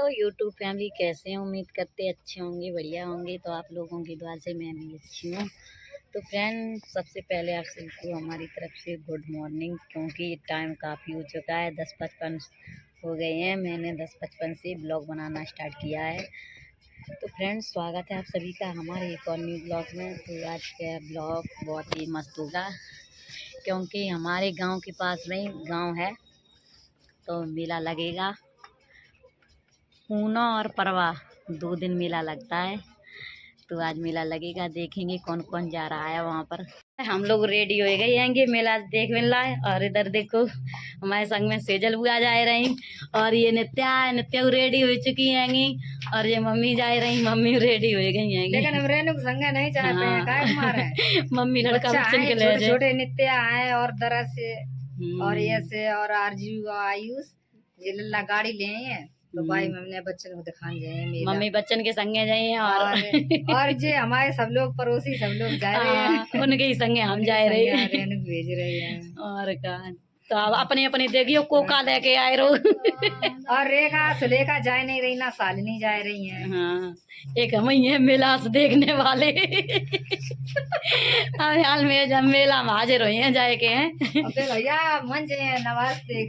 Hello YouTube family, कैसे हैं? उम्मीद करते अच्छे होंगे, बढ़िया होंगे। तो आप लोगों की दुआ से मैं भी अच्छी हूँ। तो फ्रेंड, सबसे पहले आप सबको हमारी तरफ से गुड मॉर्निंग, क्योंकि टाइम काफ़ी हो चुका है, 10:55 हो गए हैं। मैंने 10:55 से ब्लॉग बनाना स्टार्ट किया है। तो फ्रेंड्स, स्वागत है आप सभी का हमारे एक और न्यू ब्लॉग में। तो आज का ब्लॉग बहुत ही मस्त होगा, क्योंकि हमारे गांव के पास में ही गाँव है, तो मेला लगेगा। पूना और परवा 2 दिन मेला लगता है। तो आज मेला लगेगा, देखेंगे कौन कौन जा रहा है वहाँ पर। हम लोग रेडी हो गए हैं मेला देख मिल रहा है। और इधर देखो, हमारे संग में सेजल बुआ जा रही, और ये नित्या रेडी हो चुकी हैं। और ये मम्मी जा रही, मम्मी रेडी हो गई हैं। लेकिन हम रेणु संग नहीं जा पाए। मम्मी लड़का बच्चन के ले छोटे नित्या है और दरा से और ये से और आरजू आयुष ये लल्ला गाड़ी ले हैं। तो भाई मम्मी बच्चन को दिखाने जाए, मम्मी बच्चन के संगे जाए हैं। और जे हमारे सब लोग पड़ोसी सब लोग जा रहे हैं, उनके ही संगे हम जा रहे हैं, रेणु भेज रहे हैं। और का तो अब अपने अपने देखियो कोका लेके आए रो। और रेखा सुलेखा जा नहीं रही ना, सालिनी जा रही है। हाँ, एक हम ही है मेला से देखने वाले। हाल में जब मेला में हाजिर हुए हैं जाए के हैं। भैया मन जे नवाज देख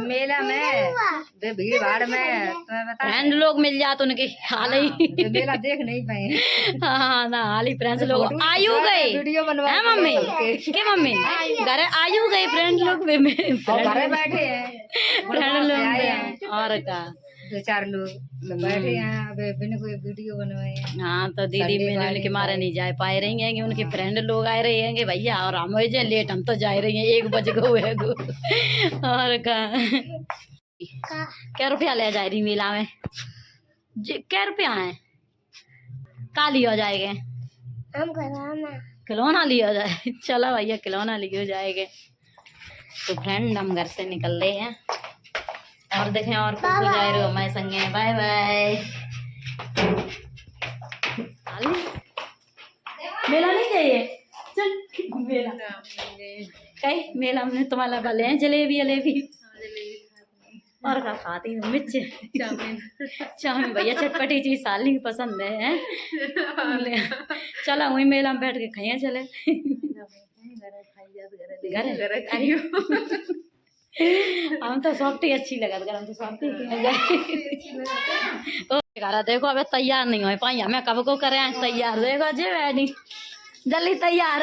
मेला में भीड़ भाड़ में फ्रेंड लोग मिल जाते उनके हाल ही मेला देख नहीं पाए। हाँ ना, हाल ही फ्रेंड्स लोग आयु गए वीडियो बनवा मम्मी के मम्मी घर आयु गए फ्रेंड लोग घर बैठे हैं, फ्रेंड लोग और का 2-4 लोग बैठे हैं। अब बिन कोई वीडियो बनवाए। हाँ, तो दीदी मैंने के मारे नहीं जा पा रही हैं कि उनके फ्रेंड लोग आए रहे हैं भैया, और हम हो जाए लेट, हम तो जा रही हैं 1 बज गए गो। और क्या रुपया ले जा रही मेला में? क्या रुपया है? का लिया जाएगा? हम खिलौना लिया जाए। चलो भैया, खिलौना लियो जाएगा। तो फ्रेंड, हम घर से निकल रहे हैं, और देखें और कुछ जा रहे हो हमारे संगे। Bye bye. मेला नहीं चाहिए, चल मेला कहीं मेला में तुम्हारा भले हैं जलेबी जलेबी और का खाती हूँ मिर्च चाउमीन। भैया चटपटी चीज साली की पसंद है। चला वही मेला में बैठ के खाइए। चले हम तो सॉफ्टी अच्छी लगा, हम तो सॉफ्टी देखो अबे तैयार नहीं हो पाई, हमें कब को करें तैयार। देखो जे नहीं जल्दी तैयार।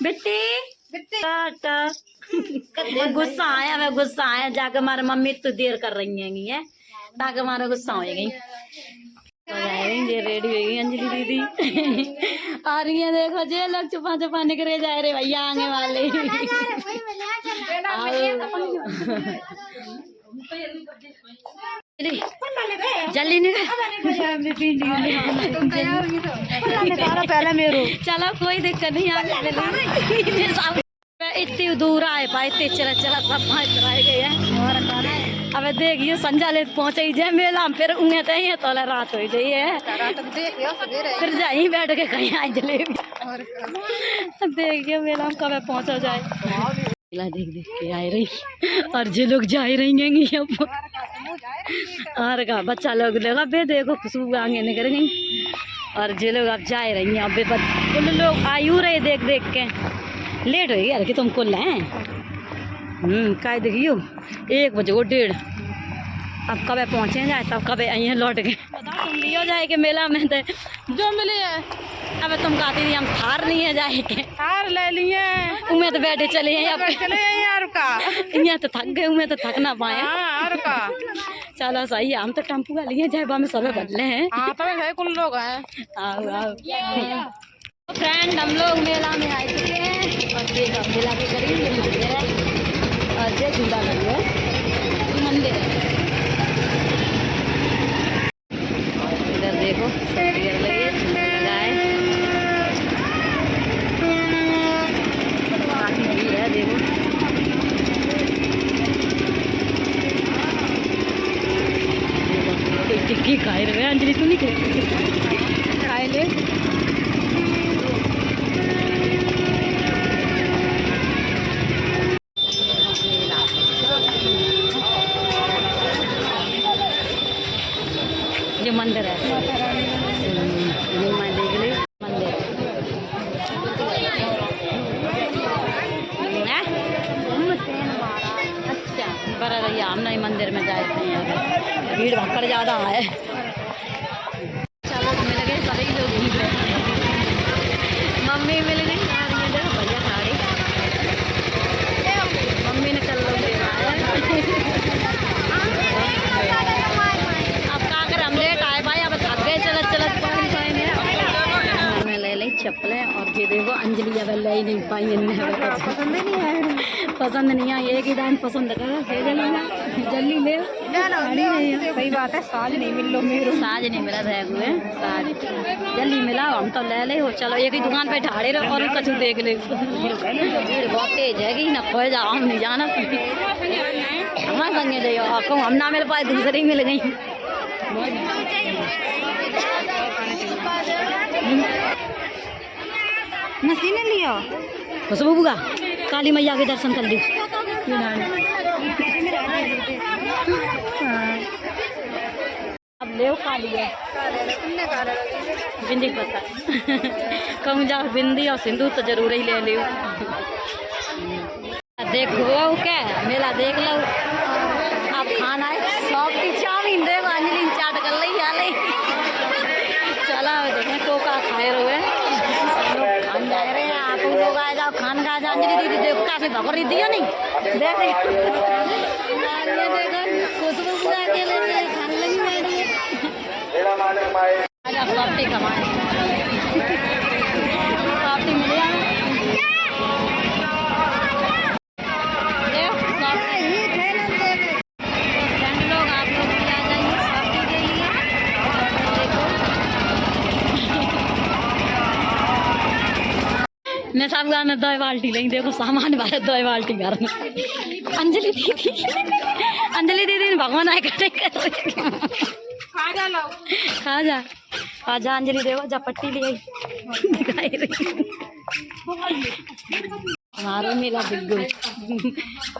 बेटी गुस्सा आया, मैं गुस्सा आया जाके हमारे मम्मी तो देर कर रही है ताकि हमारा गुस्सा हो गई। ये रेडी हो गई अंजलि दीदी। और ये देखो जे लोग छुपा छुपा निकले जा रहे भैया आने वाले। जल्दी निकल पहले मेरे। चलो कोई दिक्कत नहीं, आगे इतनी दूर आए पाए, इतने चला चला सब कराए गए हैं। अब देखिए संजा ले पहुंचे ही जाए मेला, फिर उन्हें तो रात हो जाइए, फिर जाई बैठ के कहीं आए जलेबी। देखिए मेला में कब पहुंचा जाए। मेला देख देख के आए रही, और जो लोग जा रही हैं और का बच्चा लोग देखा बे देखो खुशबू आगे निकल गई। और जो लोग अब जा रही हैं अब कुल लोग आयु रहे देख देख के। लेट हो गया कि तुम कुल हैं का देखियो 1 बजे 1:30। अब कब पहुँचे जाए, तब कब आई लौट के तुम लियो जाए के मेला में तो जो मिले है। अब तुम कहती थी हम थार नहीं है जाए के, हार ले लिए उमें तो बैठे चले हैं चले यार का। यहाँ तो थक गए, उमें तो थक ना पाए। और का चलो सही है, हम तो टेम्पू का लिए जाए में सब बदले हैं। कुल लोग हैं। आओ आओ फ्रेंड, हम लोग मेला में आए चुके हैं, और ये मेला के करीब ये मंदिर है, और ये झूला लगी है मंदिर है। इधर देखो लगे लगा है, काफी भीड़ है। देखो कोई टिक्की खाए रहे अंजलि, तू नहीं खाए ले। मंदिर है। मैं देख ली मंदिर अच्छा बड़ा भैया हम नहीं मंदिर में जाए थे, यहाँ भीड़ भक्कड़ ज़्यादा है। चलो मिल गए सभी लोग ही मम्मी मिल गई भैया साड़ी मम्मी ने कल लोग अब का कर हम लेट आए भाई, अब थक गए चलत चलत ले ली चप्पलें। और ये देखो अंजलि अब ले ही नहीं पाई, पसंद नहीं है, पसंद नहीं है, एक ही दान पसंद करो जल्दी ले सही बात है, साज नहीं मिल लो मेरे, साज नहीं मिला रह हुए साज जल्दी मिला, हम तो ले ले हो। चलो एक ही दुकान पे ढाड़े रहो और कछु देख ले, भीड़ बहुत तेज है कि ना खोए जाओ, हम नहीं जाना हमारे संगे जाइए, हम ना मिल पाए दूसरी मिल गई। मशीन लियो खुशबू बुआ काली मैया के दर्शन कर ली। अब ले काली है बिंदी पता कहूँ जाओ बिंदी और सिंदूर तो जरूर ही ले लियो। देखो क्या मेला देख लो, अब खाना है सॉफ्टी चाउमीन दे अंजलि चाट कर ली हाले। चला देखें तो का खाए रहे हम जा रहे हैं, आप लोग आ जाओ खान खा जाओ। अंजलि दीदी देखो कैसे भगोरी दिया नहीं देख खुशबू पूरा के लिए खाने लगी बैठी है। आजा सॉफ्टी कमाए सॉफ्टी मिल जाए लोग, आप लोग भी आ जाइए सॉफ्टी के लिए। मैं सब गाना 2 बाल्टी नहीं, देखो सामान भरे 2 बाल्टी घर में। अंजलि दीदी ने भगवान आए कटे खा जा आजा अंजलि देखो जा पट्टी ले आई दिखाई रही हमारा मेला बिल्कुल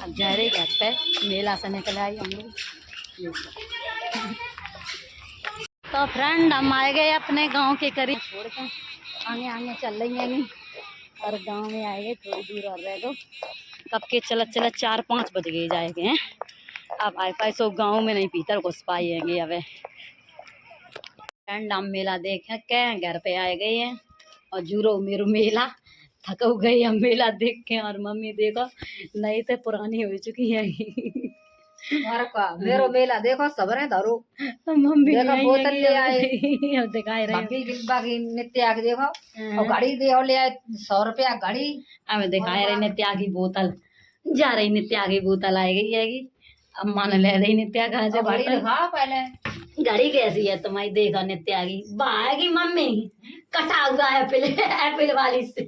जा रहे घर पे मेला से निकल आई हम लोग। तो फ्रेंड हम आए गए अपने गांव के करीब, छोड़कर आगे आगे चल रही हैं और गांव में आए गए, थोड़ी दूर और रह गो कब के चलत चलत 4-5 बज गए जाएंगे हैं। अब आए पाए सो गाँव में नहीं भीतर घुस पाएंगे। अब फ्रेंड हम मेला देखे के घर पे आए गए हैं और जूरो मेरो मेला थक गई हम मेला देख के। और मम्मी देखो नई तो पुरानी हो चुकी है मेरो मेला देखो सबरे धरो तो मम्मी देखो बोतल ले आए अब दिखाई रहे बाकी नित्या की देखो और घड़ी देखो ले आए 100 रुपया घड़ी। अब दिखाई रही नित्या की बोतल जा रही, नित्या की बोतल आई गई है अम्मा ने ले रही नित्या का जो घड़ी दिखाओ पहले, घड़ी कैसी है तुम्हारी देखो नित्या की बागी मम्मी कटा हुआ है एप्पल वाली से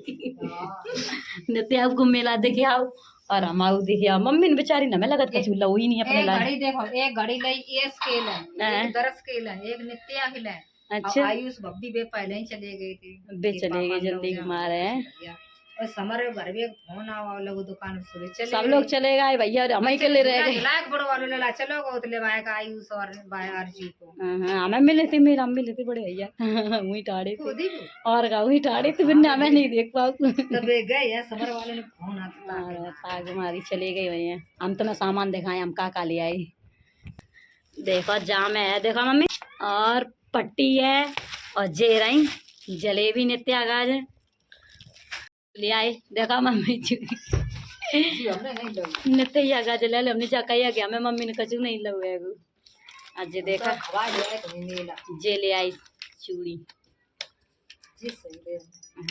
नित्या को मेला दिखे आओ और हम आऊ दिखे आओ। मम्मी ने बेचारी ना मैं लगत कछु लो ही नहीं अपने ला घड़ी देखो, एक घड़ी लाई ये स्केल है, एक 10 स्केल है, एक नित्या की है। अच्छा आयुष बब्बी बे पहले ही चले गए थे, बे चले गए जल्दी मारे हैं और समर घर में फोन आवा लोग दुकान से चले सब लोग चले गए भैया हम ही के ले रह गए। लाख बड़ो वालों ले ला चलो गो तो ले भाई का आयुष और भाई आरजी को हमें मिले थे मेरा मिले थे बड़े भैया वही टाड़े थे और का वही टाड़े थे बिना हमें नहीं देख पाऊ तब गए है समर वाले ने फोन आता पाग हमारी चले गई भैया। हम तो मैं सामान दिखाए हम का ले आई देखो जाम है देखो मम्मी और पट्टी है और जेरई जलेबी नित्या गाज ले आए देखा मम्मी नित्या गाज ले ले हमने जाकर गया मैं मम्मी ने कचू नहीं लगे आज देखा जे ले आई चूड़ी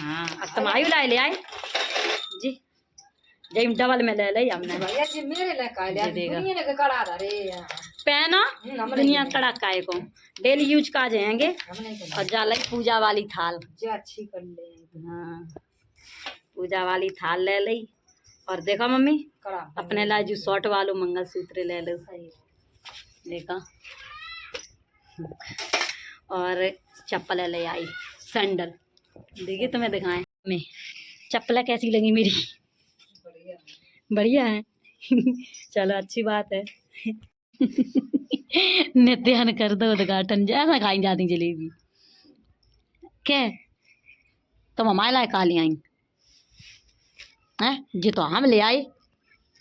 हाँ अब तुम आयु लाए ले आए जी जी डबल में ले ली हमने पहना दुनिया कड़ाका को डेली यूज का जाएंगे और जाला पूजा वाली थाल अच्छी कर ले। हाँ पूजा वाली थाल ले ली और देखा मम्मी अपने ला जो शॉर्ट वालों मंगलसूत्र ले लो देखा और चप्पल ले आई सैंडल देखिए तुम्हें दिखाएं मैं चप्पल कैसी लगी मेरी बढ़िया है चलो अच्छी बात है। नित्यान कर दो उद्घाटन जैसा खाई जाती जलेबी क्या तुम हमारे लाए खा ले आई हैं जी तो हम ले आए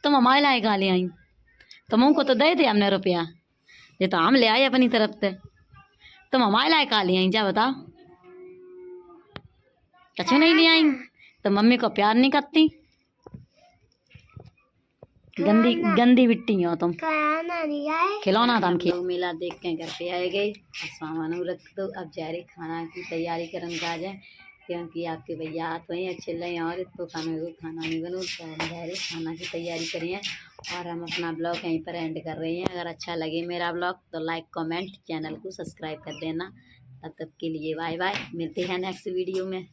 तुम हमारे लाए खा ले आई तुमको तो दे थे हमने रुपया ये तो हम ले आए अपनी तरफ से तुम हमारे लाए खा ले आई जा बताओ कछु नहीं ले आई तो मम्मी को प्यार नहीं करती गंदी गंदी बिट्टी हो तुम खिलौना था हम लोग मेला देख के घर पे आए गए सामान रख दो अब जा रहे खाना की तैयारी करन का जाए क्योंकि आपके भैया हाथ वहीं अच्छे लगे और तो खाना नहीं बनो तो हम जा रहे खाना की तैयारी करिए और हम अपना ब्लॉग यहीं पर एंड कर रहे हैं। अगर अच्छा लगे मेरा ब्लॉग तो लाइक कमेंट चैनल को सब्सक्राइब कर देना। तब तक के लिए बाय बाय, मिलते हैं नेक्स्ट वीडियो में।